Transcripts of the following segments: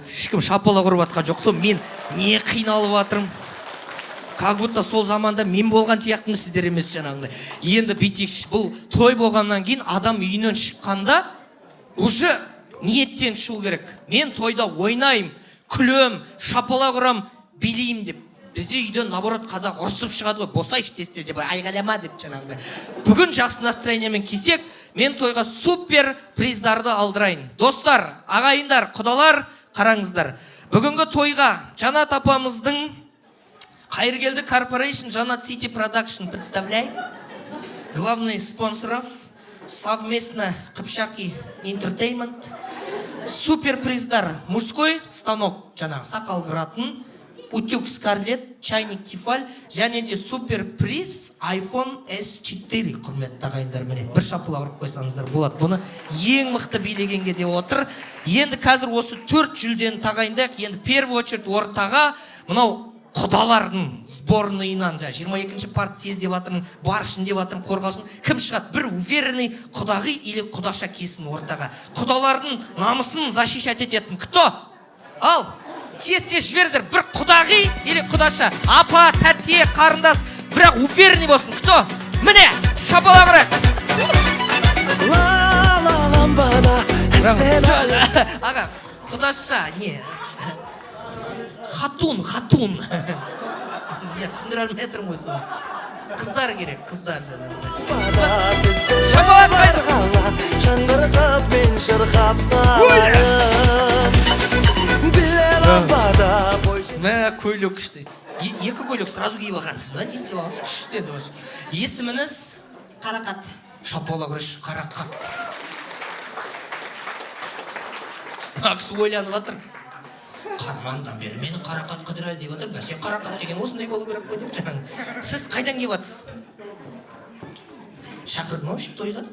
ешкім шапалақ ұрып жатқан жоқ. Сол мен не қиналып жатырмын. Как будто сол заманда мен болған сияқтымын, сіздер емес жаңағындай. Енді бүйтейікші, бұл той болғаннан кейін адам үйінен шыққанда уже ниеттен шығу керек. Мен тойда ойнайым, күлем, шапалақ ұрам, билеймін деп. Бізде үйден наоборот қазақ ұрсып шығады ғой, босайшы тез деп айғайлама деп жаңағындай. Бүгін жақсы настроениемен келсек, мен тойға супер приздарды алдырайын. Достар, ағайындар, құдалар, қараңыздар. Бүгінгі тойға Жанат апамыздың Хайыргелді Corporation, Жанат City Production представляет. Главный спонсоров совместно Қыпшақи Entertainment. Супер приздар мужской станок, жаңағы сақал қыратын, утюг Скарлет, чайник Тифаль, және де супер приз iPhone S4. Құрметті ағайындар, міне бір шапалақ ұрып қойсаңыздар болады. Бұны ең мықты билегенге де отыр. Енді қазір осы 4 жүлдені тағайындайық. Енді первый очередь ортаға мынау құдалардың сборныйынан, 22-ші партия деп жатырмын, баршын деп жатырмын, қорғалшын. Кім шығады? Бір уверенный құдағи или құдаша келсін ортаға. Құдалардың намысын защищать ететін. Кто? Ал, тез-тез жібердір. Бір құдағи или құдаша. Апа, тәте, қарындас, бірақ уверенный болсын. Кто? Міне, шапалақ ұрайық. Аға, құдаша, не? Хатун. Түсіндір әлім әтірім қойсын. Қыздар керек, қыздар жаңағы. Шапалақ қайдық. Шаңғырғап мен шырқап салайым. Мә, көйлек күшті. Екі көйлек сразу киіп алғансыз ба? Не істеп алғансыз? Күшті еді. Есіміңіз? Қарақат. Шапалақ ұрайшы, Қарақат. Ақсы ойланып жатыр. Қармандан бері мені Қарақат қыдырал деп отыр. Бәсе Қарақат деген осындай болу керек қой деп жаңағы. Сіз қайдан келіп жатсыз? Шақырды ма үшін тойға?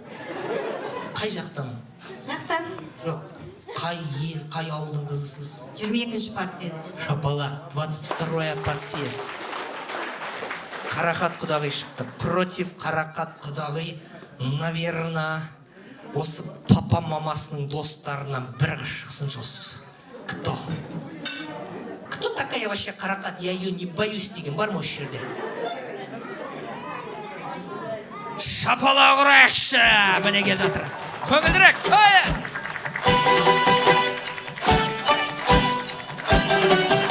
Қай жақтан? Жақтан. Жоқ. Қай ел, қай ауылдың қызысыз? 22-ші партиясы. Шапалақ, 22-я партиясы. Қарақат құдағи шықты. Против Қарақат құдағи, наверное, осы папа мамасының достарынан бір шықсын жосыз. Кто? Кто такая вообще Қарақат? Я ее не боюсь деген бар ма осы жерде? Шапалақ ұрайықшы! Міне кел жатыр. Көңілдірек!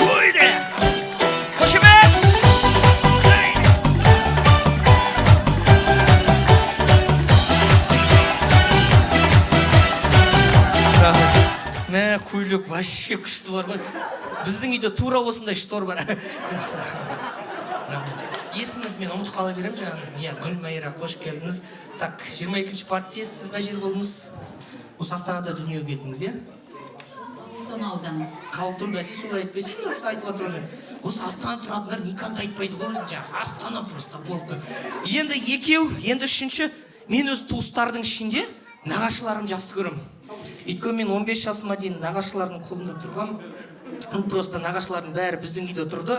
Ойде! Қошемет! Мә, көйлек вообще күшті бар ғой. Біздің үйде тура осындай штор бар. Есімізді мен ұмытып қала берем жаңағы. Гүлмайра, қош келдіңіз. Так, 22-ші партиясы, сіз қай жер болдыңыз? Осы Астанада дүниеге келдіңіз, е? Қалтон ауданы. Қалтон бәсе солай айтпайсыз, бірісі айтып отыр уже. Осы Астана тұратындар никак айтпайды ғой, жаңағы Астана просто болды. Енді екеу, енді үшінші, мен өз туыстардың ішінде нағашыларым жақсы көрем. Өйткені мен 15 жасыма дейін нағашылардың қолында тұрғам. Просто нағашылардың бәрі біздің үйде тұрды.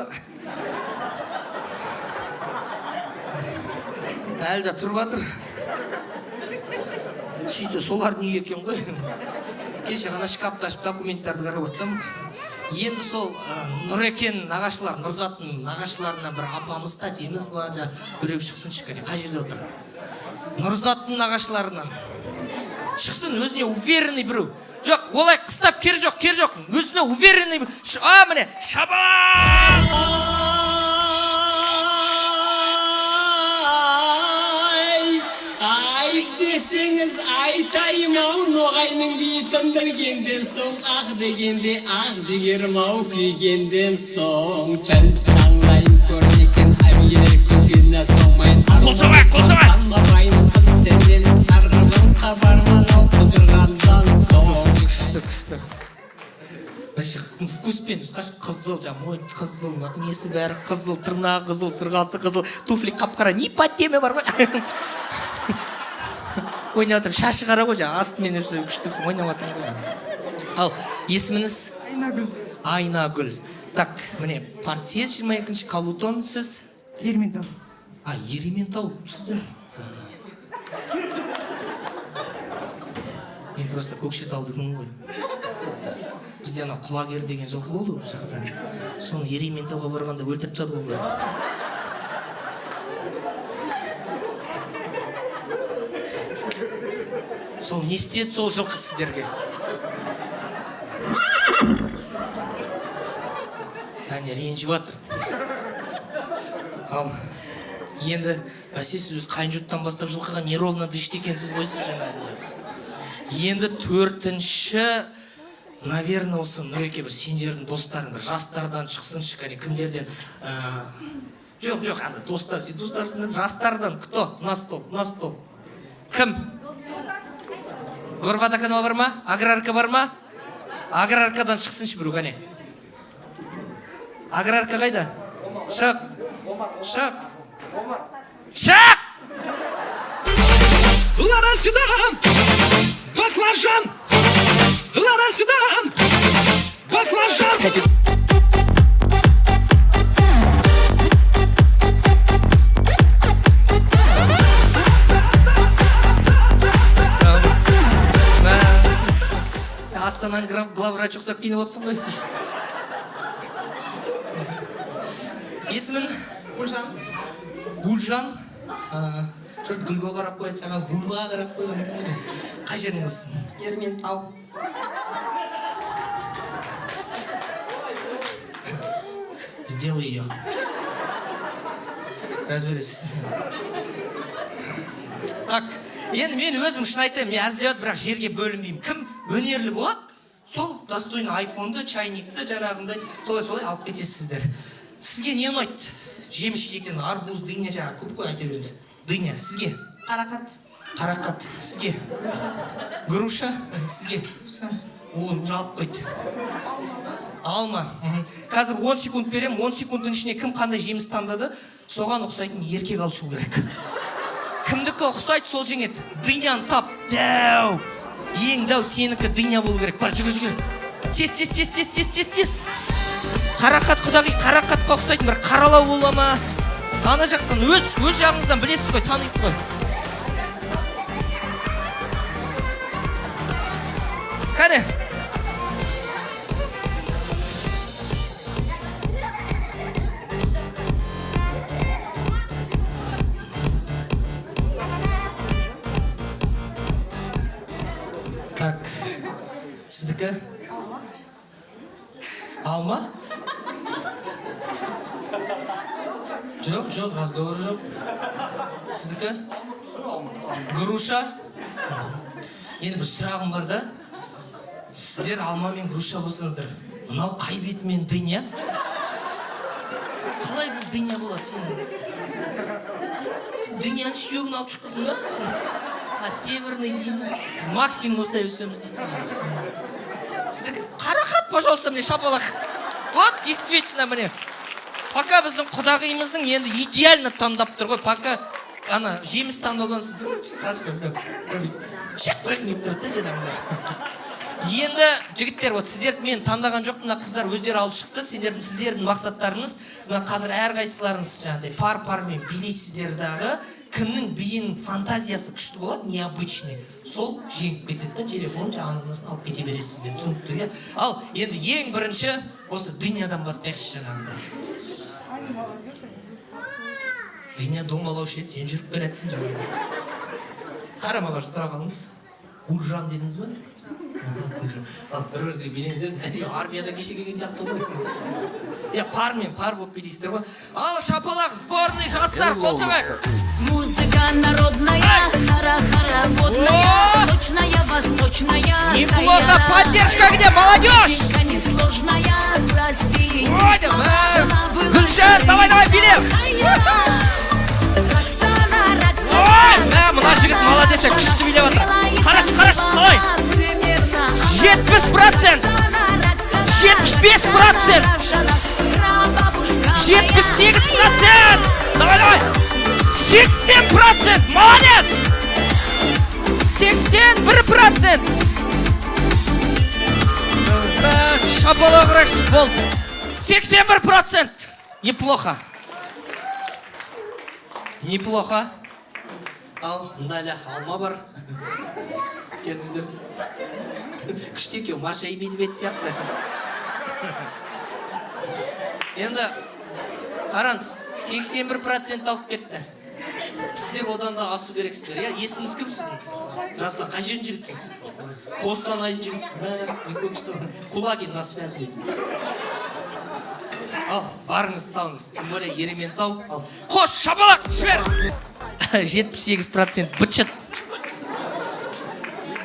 Әлі де тұрып жатыр. Сөйтсе солардың үйі екен ғой. Кеше ғана шкафты ашып документтарды қарап отырсам, енді сол Нұрекен нағашылар, Нұрзаттың нағашыларына бір апамыз, тәтеміз ба, біреу шықсын шыққан. Қай жерде отыр? Нұрзаттың нағашыларынан шықсын, өзіне уверенный біреу. Жоқ, олай қыстап кер жоқ. Өзіне уверенный біреу. Міне, шабақ! Десеңіз айтайым-ау, ноғайның бейітін білгенден соң, ақ дегенде ақ жігерім-ау, күйгенден соң. Тән таңлайын көрнекен, әмелер күлгенне соңмайын. Қолсамай! Алмағайын қыз сенден, арғыбын табарман-ау, құдырғандан соң. Күшті. Вкуспен, қызыл, мойын қызыл, несі бәрі қызыл, тырнағы қызыл, сырғасы қызыл, туфли қап-қара, не подтеме бар ғой? Ойнап атырым, шашы қара ғой, астымен өрсе күштіксің, ойнап атырым ғой. Ал, есіміңіз? Айнагүл. Айнагүл. Так, міне, партия 22-ші, Қалутон, сіз? Ерейментау. Ерейментау, сізді? Мен просто Көкшетауды жұмын ғой. бізде ана құлагер деген жылқы болды ол жақта. Соны Ерейментауға барғанда өлтіріп тастады ғой бұлар. Сол не істеді сол жылқы сіздерге? Әне ренжіп жатыр. Ал енді бәсе сіз өз қайын жұрттан бастап жылқыға неровно дышты екенсіз ғой сіз жаңағыда. Енді төртінші, наверное, осы Нұреке бір сендердің достарың бір жастардан шықсыншы, кәне кімдерден? Жоқ, анда достар, сен достарсың, жастардан кто? На стол. Кім? Горводоканал бар ма? Аграрка бар ма? Аграркадан шықсыншы біреу, кәне. Аграрка қайда? Шық! Ларасыдан баклажан, ларасыдан баклажан. Астананың главврач ұқсап киініп алыпсың ғой. Есімің? Гүлжан. Жұрт гүлге қарап қойды, саған гүлға қарап қойған. Қай жеріңізсің? Ерейментау. Сделай ее. Разберись. Так, енді мен өзім шын айтайын, мен әзілет, бірақ жерге бөлінбеймін. Кім өнерлі болады, сол достойны айфонды, чайникті, жаңағындай, солай алып кетесіздер. Сізге не ұнайды? Жеміс жидектен арбуз, дыня, жаңа көп қой айта беріңіз. Дыня, сізге? Қарақат, сізге? Груша, сізге? Ол жалып қойды. Алма. Қазір 10 секунд берем, 10 секундың ішіне кім қандай жеміс таңдады, соған ұқсайтын еркек алышу керек. Кімдікі ұқсайды, сол жеңеді. Дыняны тап. Дәу. Ең дәу сенікі дыня болу керек. Бар, жүгір. Тез. Қарақат құдағи, қарақатқа ұқсайтын бір қаралау бола ма? Ана жақтан, өз жағыңыздан білесіз ғой, танисыз ғой. Кәне. Так, сіздікі? Алма? Жоқ, разговор жоқ. Сіздікі? Груша? Енді бір сұрағым бар да. Сіздер алма мен груша болсаңыздар, мынау қай бетімен дыня? Қалай бұл дыня болады сенің? Дыняның сүйегін алып шыққызын ба? Северный дыня. Максимум осылай өсеміз дейсің. Сіздікі? Қарақат, пожалуйста, мне шапалақ. Вот, действительно, мне. Пока біздің құдағиымыздың енді идеально таңдап тұр ғой. Пока ана жеміс таңдаудан сіздің шық қойып тұрды жаңағыда. Енді жігіттер, сіздер мен таңдаған жоқ, мына қыздар өздері алып шықты. Сіздердің мақсаттарыңыз, мына қазір әрқайсыларыңыз жаңағыдай пар-пармен билейсіздер дағы, кімнің биінің фантазиясы күшті болады, необычный. Сол жеңіп кетеді, телефон жаңағысын алып кете бересіздер, түсінікті. Ал енді ең бірінші осы дынядан бастайықшы жаңағыдай. Дыня домалаушы еді, сен жүріп беретсің жаңағыдай. Қарама қарсы тұра қалыңыз. Гүлжан дедіңіз ба? Бір өзі білеңіздер, армияда кеше келген сияқты ғой. Пар болып билейсіздер ғой. Ал шапалақ, сборный жастар, қол соғайық. Музыка народная, хороводная, сочная, восточная. Неплохо, поддержка где, молодежь? Песенка несложная, прости. Гүлжан, давай, билем. Мына жігіт молодец, күшті билеп отыр. Қараш, қалай? 70%, 75%, 78%, давай, 80%, молодец, 81%. Шапалақ рақсы болды, 81%, неплохо. Ал, мында әлі алма бар. Келіңіздер. күшті екен, Маша и Медведь сияқты. Енді қараңыз, 81% алып кетті. Сіздер одан да асу керексіздер, иә? Есіміз кім сіздің? Жасынан қай жерін жігітсіз? Қостанайдың жігітсіз. Кулагин на связи. Ал, барыңыз салыңыз, тем более Ерейментау. Ал, қош, шапалақ, жібер! 78% бычыт.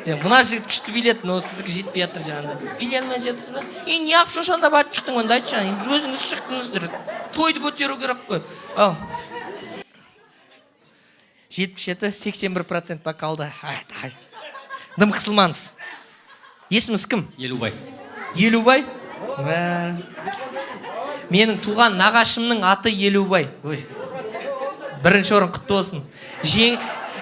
Мына жігіт күшті билет, но сіздікі жетпей жатыр жаңында. Биле алмай жатсыз ба? Не ақ шошанда барып шықтың онда айтшы, өзіңіз шықтыңыздар. Тойды көтеру керек қой. Ал. 77-81% бак алды. Дым қысылмаңыз. Есіміз кім? Елубай. Елубай? Менің туған нағашымның аты Елубай. Бірінші орын құтты болсын.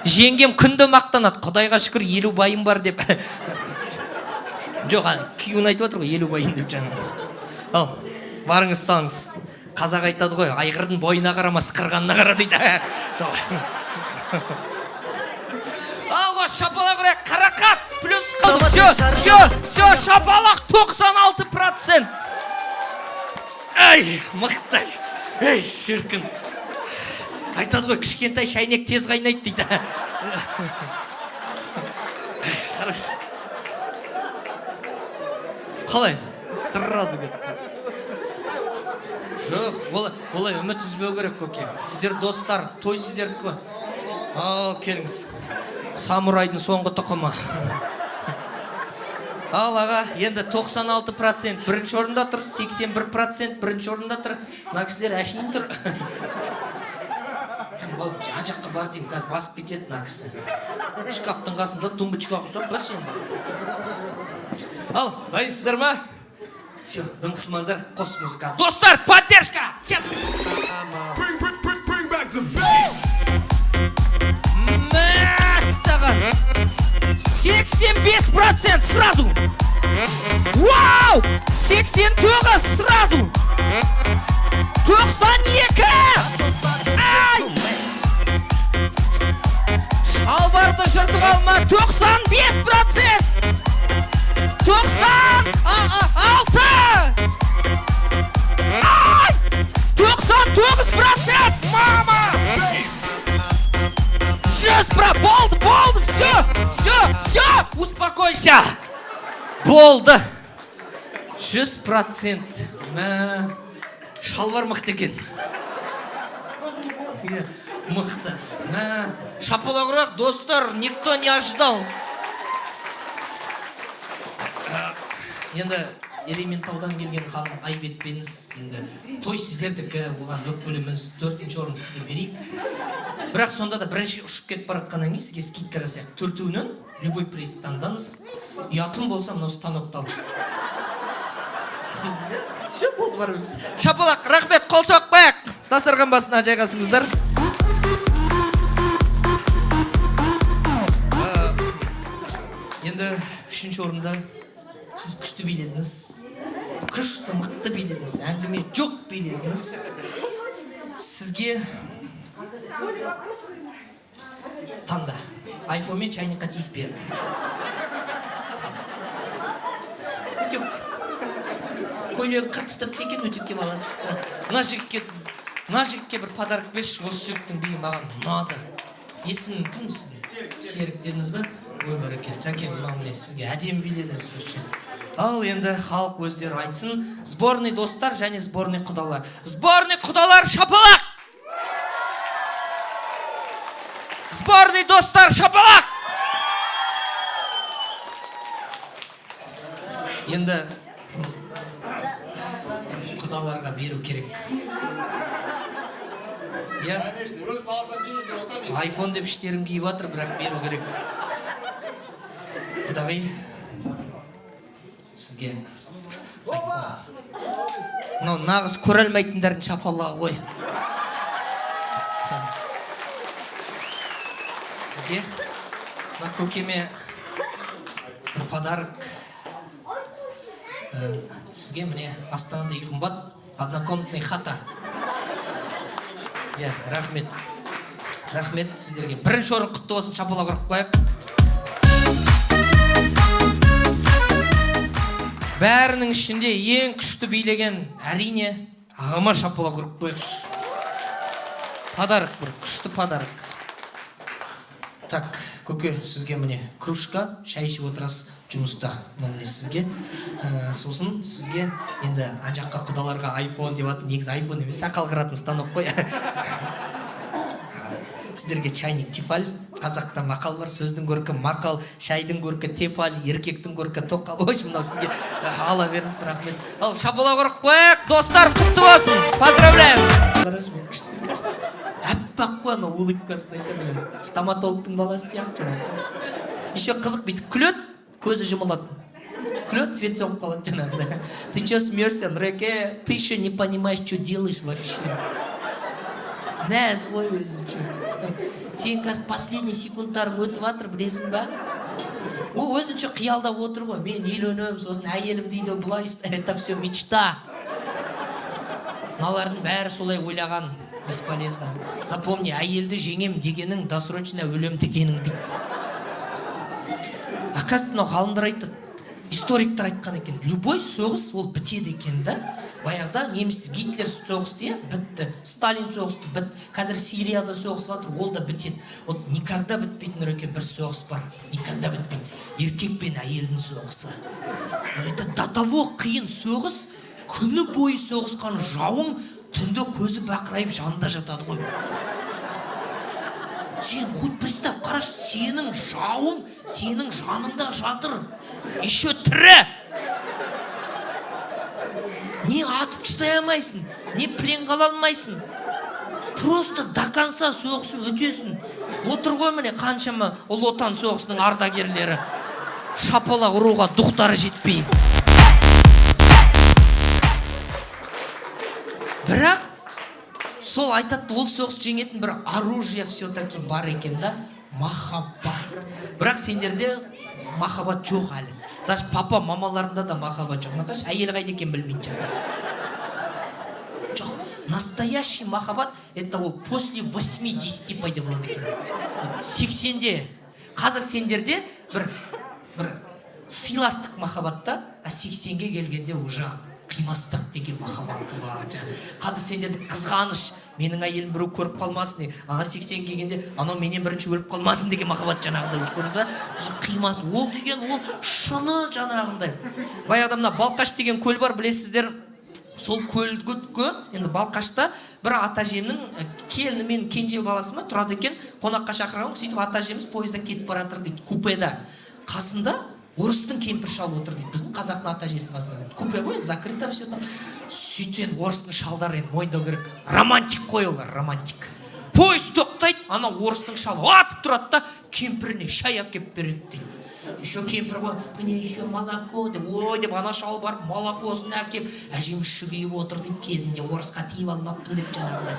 Жеңгем күнді мақтанады. Құдайға шүкір Елубайым бар деп. Жоқ, күйеуін айтып отыр ғой, Елубайым деп жаңа. Ал, барыңыз салыңыз. Қазақ айтады ғой, айғырдың бойына қарама, сықырғанына қара дейді. Алға шапалақ ұрайық, қарақат, плюс қалдық. Все, шапалақ 96%. Ай, мықтай. Ай, шіркін. Айтады ғой, кішкентай шайнек тез қайнайды дейді. Қалай? Сразу кетті. Жоқ, олай үміт үзбеу керек көке. Сіздер достар, той сіздердікі ғой. Ал, келіңіз. Самурайдың соңғы тұқымы. Ал, аға, енді 96% бірінші орында тұр, 81% бірінші орында тұр. Мына кісілер әшейін тұр. Жан жаққа бар деймін, қазір басып кетеді мына кісі. Шкаптың қасында тумбочкаға ұстап баршы енді. Ал, дайынсыздар ма? Все, дым қысмаңыздар, қос музыка. Достар, поддержка! Кет! Мәссаған! 85% сразу! Вау! 89 сразу! 92! Ай! Шалбарды жыртып алма, 95%! 96! Ай! 99%! Мама! 100%! Болды! Все! Успокойся! Болды! 100%! Шалбар мықты екен. Мықты. Шапалақ ұрайық, достар, никто не ожидал. Енді Ерейментаудан келген ханым айып етпеңіз. Енді той сіздердікі, оған өкпелеміз 4-ші орын сізге берейік. Бірақ сонда да бірінші ұшып кетіп баратқаннан кейін сізге скидка жасайық. 4-інің любой приз таңдаңыз. Ұятым болса мынау станокта. Все, болды барыңыз. Шапалақ, рахмет, қол соқпайық. Дастархан басына жайғасыңыздар. Енді 3-ші орында сіз күшті биледіңіз. Күшті, мықты биледіңіз. Әңгіме жоқ биледіңіз. Сізге таңда айфон мен чайникқа тиіспе. Көйлегін қыртыстырып екен, өтекке баласыз. Мына жігітке бір подарок берші, осы жігіттің биі маған ұнады. Есімің кім сіздің? Серік дедіңіз бе? Ой, бәрекелді, жәке, мынау міне сізге әдемі биледіңіз. Ал енді халық өздері айтсын. Сборный достар және сборный құдалар. Сборный құдалар, шапалақ! Сборный достар, шапалақ! Енді құдаларға беру керек. Айфон деп іштерін киіп атыр, бірақ беру керек. Құдағи, сізге айфон. Мынау нағыз көре алмайтындардың шапалағы ғой. Сізге мына көкеме бір подарок. Сізге міне Астанада үй қымбат, однокомнатный хата. Рахмет. Рахмет сіздерге. Бірінші орын құтты болсын, шапалақ ұрып қояйық. бәрінің ішінде ең күшті билеген әрине ағама шапалақ ұрып қояйықшы. Подарок бір, күшті подарок. Так, көке, сізге міне кружка, шай ішіп отырасыз жұмыста. Міне сізге. Сосын сізге енді ана жаққа құдаларға iPhone деп атым, негізі iPhone емес, сақал қыратын станок қой. Сіздерге чайник тефаль, қазақта мақал бар, сөздің көркі мақал, шайдың көркі тефаль, еркектің көркі тоқал. Ой, мынау сізге ала беріңіз, рахмет. Ал шапалақ ұрып қояйық, достар, құтты болсын. Поздравляем. Әппақ қой, анау улыбкасын айтамын. Стоматологтың баласы сияқты. Еще қызық бүйтіп күледі, көзі жұмылады. Күледі, цвет соғып қалады жаңағыда. Ты че смеешься, Нұреке? Ты еще не понимаешь, что делаешь вообще. Нәз ғой өзі че. Сен қазір последний секундтарың өтіп жатыр, білесің ба? Ол өзінше қиялдап отыр ғой. Мен үйленемін, сосын әйелім дейді, бұлай это все мечта. Мыналардың бәрі солай ойлаған. Бесполезно. Запомни, әйелді жеңем дегенің, досрочно өлем дегенің дейді. Оказывается, ғалымдар айтты, историктер айтқан екен, любой соғыс ол бітеді екен да. Баяғыда немістер Гитлер соғысты, бітті. Сталин соғысты, бітті. Қазір Сирияда соғыс жатыр, ол да бітеді. Вот никогда бітпейтін Нұреке бір соғыс бар. Никогда бітпейді. Еркек пен әйелдің соғысы. Это до того қиын соғыс, күні бойы соғысқан жауың түнде көзі бақырайып жанында жатады ғой. Сен хоть представь, қарашы, сенің жауың сенің жаныңда жатыр. Еще тірі. Не атып тастай алмайсың, не плен қала алмайсың. Просто до конца соғысып өтесің. Отыр ғой міне қаншама ұлы отан соғысының ардагерлері. Шапалақ ұруға дұқтары жетпей. Бірақ сол айтады, ол соғыс жеңетін бір оружие все-таки бар екен да, махаббат. Бірақ сендерде махаббат жоқ әлі. Даже папа мамаларында да махаббат жоқ. Нақаш әйел қайда екен білмейді жатыр. Жоқ, настоящий махаббат это ол после 80 пайда болады екен. 80-де. Қазір сендерде бір сыйластық махаббатта, а 80-ге келгенде уже қимастық деген махаббат бар. Қазір сендерді қызғаныш, менің әйелім біреу көріп қалмасын, аға 80 келгенде анау менен бірінші өліп қалмасын деген махаббат жаңағындай көрді. Қимасын. Ол деген ол шыны жаңағындай. Баяғыда мына Балқаш деген көл бар, білесіздер. Сол көлге енді Балқашта бір ата әжемнің келіні мен кенже баласы ма тұрады екен, қонаққа шақырған. Сөйтіп ата әжеміз пойызда кетіп бара жатыр дейді, купеда. Қасында орыстың кемпір шалы отыр дейді. Біздің қазақтың ата әжесінің қасында. Купе ғой, закрыто все там. Сөйтсен орыстың шалдары енді мойындау керек. Романтик қой олар, романтик. Пойыз тоқтайды, ана орыстың шалы атып тұрады да кемпіріне шай әкеп береді дейді. Еще кемпір ғой, міне еще молоко деп, ой деп ана шал барып молокосын әкеп, әжем шүгейіп отыр дейді, кезінде орысқа тиіп алмаппын деп жаңағыдай.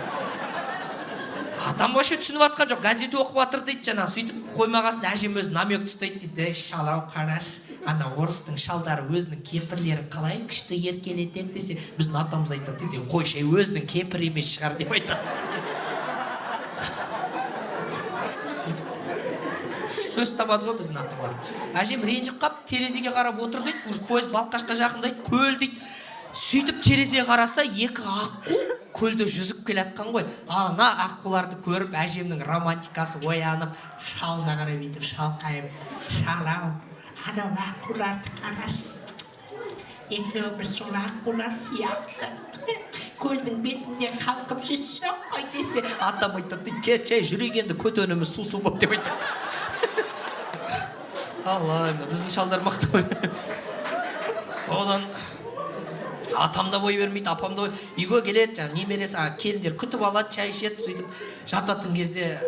Атам вообще түсініп атқан жоқ, газет оқып жатыр дейді жаңа. Сөйтіп қоймағасын әжем өзі намек ұстайды дейді, шалау қараш, ана орыстың шалдары өзінің кемпірлерін қалай күшті еркелетеді десе, біздің атамыз айтады дейді, қой шай өзінің кемпір емес шығар деп айтады дейді. Сөйтіп сөз табады ғой біздің аталар. Әжем ренжіп қап, терезеге қарап отыр дейді, уж пойыз Балқашқа жақындайды, көл дейді. Сөйтіп терезеге қараса, екі аққу көлде жүзіп келатқан ғой. Ана аққуларды көріп, әжемнің романтикасы оянып, шалына қарай бүйтіп шалқайып, шалау, анау аққуларды қарашы. Екеуміз сол аққулар сияқты. Көлдің бетінде қалқып жүрсек қой десе, атам айтады, кетші жүрегенді көтөніміз сусу боп деп айтады. Алла, біздің шалдар мақты ғой. Содан атам да бой бермейді, апам да бой. Үйге келеді, жаңа немересі, келіндер күтіп алады, шай ішеді, сөйтіп жататын кезде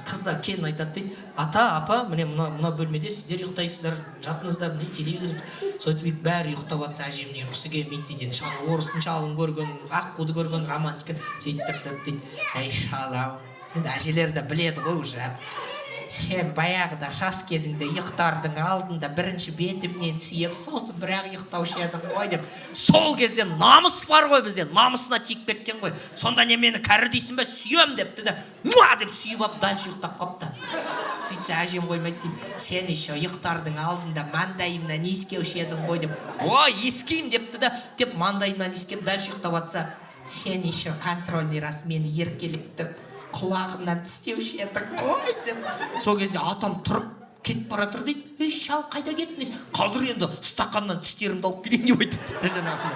қызда келін айтады дейді, ата, апа, міне мына бөлмеде сіздер ұйықтайсыздар, жатыңыздар, міне телевизор. Сөйтіп бәрі ұйықтап жатса, әжемнің ұйқысы келмейді дейді. Шалы орыстың шалын көрген, аққуды көрген, романтика сөйтіп тұрды дейді. Әй шалау. Енді әжелер де біледі ғой уже. сен баяғыда жас кезіңде ұйықтардың алдында бірінші бетімнен сүйіп сосын бірақ ұйықтаушы едің ғой деп. Сол кезде намыс бар ғой бізде, намысына тиіп кеткен ғой. Сонда не мені кәрі дейсің бе, сүйем депті де, муа деп сүйіп алып дальше ұйықтап қапты. Сөйтсе әжем қоймайды дейді, сен еще ұйықтардың алдында маңдайымнан иіскеуші едің ғой деп. Ой, иіскеймін депті де, деп маңдайымнан иіскеп дальше ұйықтап жатса, сен еще контрольный раз мені еркеліктіп құлағымнан тістеуші едің ғой деп. Сол кезде атам тұрып кетіп бара тұр дейді. Ей, шал, қайда кеттіңіз? Қазір енді стақаннан тістерімді алып келейін деп айтты жаңағы.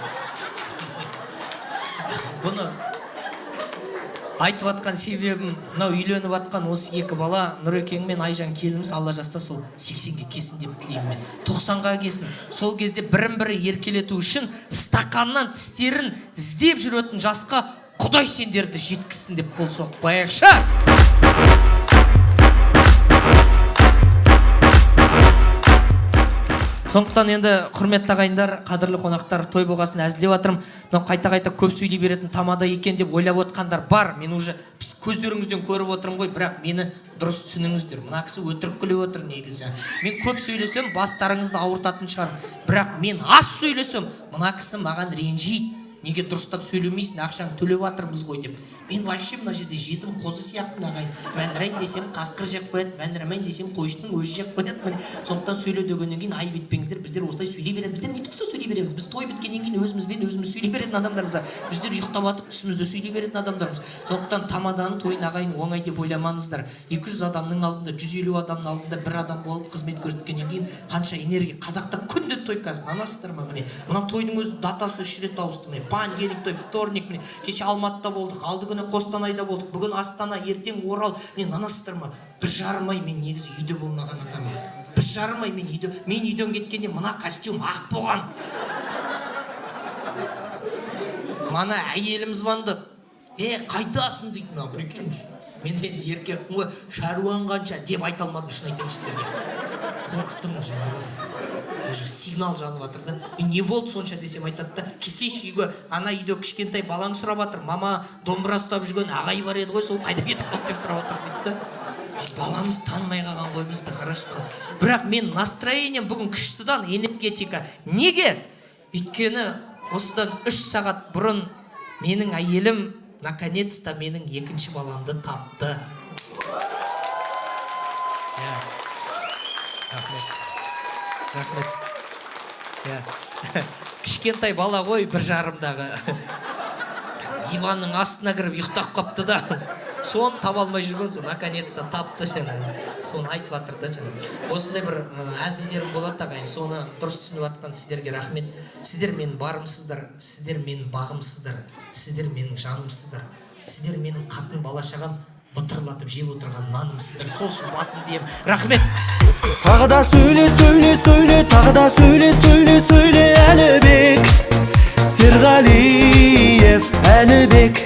Бұны айтып атқан себебім, мынау үйленіп атқан осы екі бала, Нұрекең мен Айжан келініміз, Алла жазса сол 80-ге келсін деп тілеймін мен. 90-ға келсін. Сол кезде бірін-бірі еркелету үшін стақаннан тістерін іздеп жүретін жасқа Құдай сендерді жеткізсін деп қол соғып қояйықшы. Сондықтан енді құрметті ағайындар, қадірлі қонақтар, той болғасын әзілдеп жатырмын. Мынау қайта-қайта көп сөйлей беретін тамада екен деп ойлап отқандар бар. Мен уже көздеріңізден көріп отырмын ғой, бірақ мені дұрыс түсініңіздер. Мына кісі өтірік күліп отыр негізі. Мен көп сөйлесем, бастарыңызды ауыртатын шығар. Бірақ мен аз сөйлесем, мына кісі маған ренжиді. Неге дұрыстап сөйлемейсің, ақшаң төлеп жатырмыз ғой деп. Мен вообще мына жерде жетім қозы сияқты ағайын. Мәнірайын десем қасқыр жеп қояды, мәнірамайын десем қойшының өзі жеп қояды. Сондықтан сөйлеу дегеннен кейін айып етпеңіздер. Біздер осылай сөйлей береміз. Біздер не тұрды сөйлей береміз. Біз той біткеннен кейін өзімізбен өзіміз сөйлей беретін адамдармыз. Біздер ұйықтап атып түсімізді сөйлей беретін адамдармыз. Сондықтан тамаданың тойын ағайын оңай деп ойламаңыздар. 200 адамның алдында, 150 адамның алдында бір адам болып қызмет көрсеткеннен кейін қанша энергия. Қазақта күнде той қазір. Анасыздар ма міне. Мына тойдың өзі датасы 3 рет ауысты міне. Понедельник той, вторник міне. Кеше Алматыда болдық, алды күні Қостанайда болдық. Бүгін Астана, ертең Орал. Міне анасыздар ма? 1,5 ай мен негізі үйде болмаған адаммын. 1,5 ай мен үйден кеткенде мына костюм ақ болған. Мана әйеліміз звондады. Қайдасың дейді мына, прикиньші. Мен енді еркекпін ғой, шаруаң қанша деп айта алмадым, шын айтайын сіздерге. Қорқыттым уже. Уже сигнал жанып жатыр да. Не болды сонша десем айтады да. Келсейші үйге, ана үйде кішкентай балаң сұрап жатыр. Мама домбыра ұстап жүрген ағай бар еді ғой, сол қайда кетіп қалды деп сұрап жатыр дейді да. Баламыз танымай қалған ғой бізді, хорошо. Бірақ мен настроением бүгін күштідан энергетика. Неге? Өйткені осыдан 3 сағат бұрын менің әйелім наконец-то менің екінші баламды тапты. Рахмет. Кішкентай бала ғой, 1,5-дағы. Диванның астына кіріп ұйықтап қапты да. Соны таба алмай жүрген, соны наконец-то тапты жаңағы. Соны айтып жатыр да жаңағы. Осындай бір әзілдерім болады ағайын. Соны дұрыс түсініп жатқан сіздерге рахмет. Сіздер менің барымсыздар, сіздер менің бағымсыздар, сіздер менің жанымсыздар, сіздер менің қатын бала-шағам бұтырлатып жеп отырған нанымсыздар. Сол үшін басым деймін. Рахмет. Тағы да сөйле, тағы да сөйле, Әлібек Серғалиев, Әлібек.